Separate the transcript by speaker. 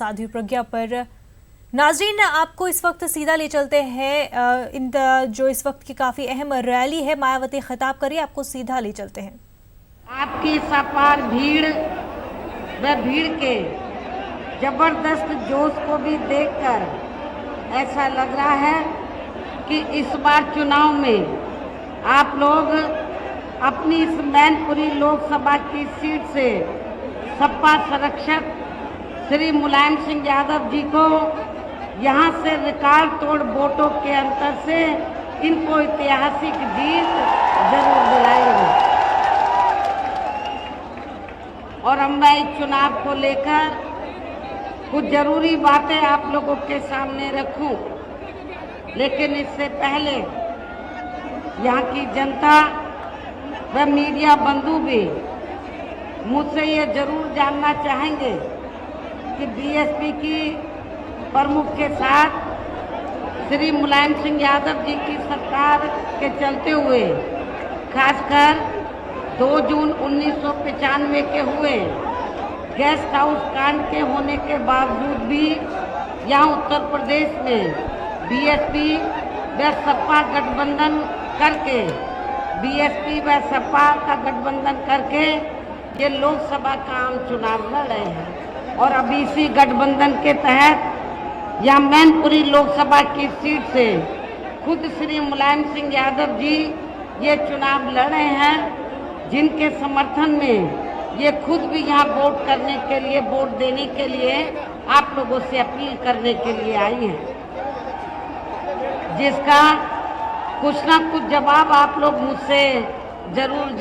Speaker 1: साध्वी प्रज्ञा पर। नाजरीन, आपको इस वक्त सीधा ले चलते हैं जो इस वक्त की काफी अहम रैली है, मायावती खिताब करिए, आपको सीधा ले चलते हैं।
Speaker 2: आपकी सपार भीड़ व भीड़ के जबरदस्त जोश को भी देखकर ऐसा लग रहा है कि इस बार चुनाव में आप लोग अपनी इस मैनपुरी लोकसभा की सीट से सपा संरक्षक श्री मुलायम सिंह यादव जी को यहां से रिकॉर्ड तोड़ वोटों के अंतर से इनको ऐतिहासिक जीत जरूर दिलाएंगे। और अब मैं इस चुनाव को लेकर कुछ जरूरी बातें आप लोगों के सामने रखूं, लेकिन इससे पहले यहाँ की जनता व मीडिया बंधु भी मुझसे ये जरूर जानना चाहेंगे कि बीएसपी की प्रमुख के साथ श्री मुलायम सिंह यादव जी की सरकार के चलते हुए खासकर 2 जून 1995 के हुए गेस्ट हाउस कांड के होने के बावजूद भी यहाँ उत्तर प्रदेश में बीएसपी व सपा गठबंधन करके ये लोकसभा का आम चुनाव लड़ रहे हैं। और अभी इसी गठबंधन के तहत यहाँ मैनपुरी लोकसभा की सीट से खुद श्री मुलायम सिंह यादव जी ये चुनाव लड़ रहे हैं, जिनके समर्थन में ये खुद भी यहाँ वोट देने के लिए आप लोगों से अपील करने के लिए आई हैं, जिसका कुछ ना कुछ जवाब आप लोग मुझसे जरूर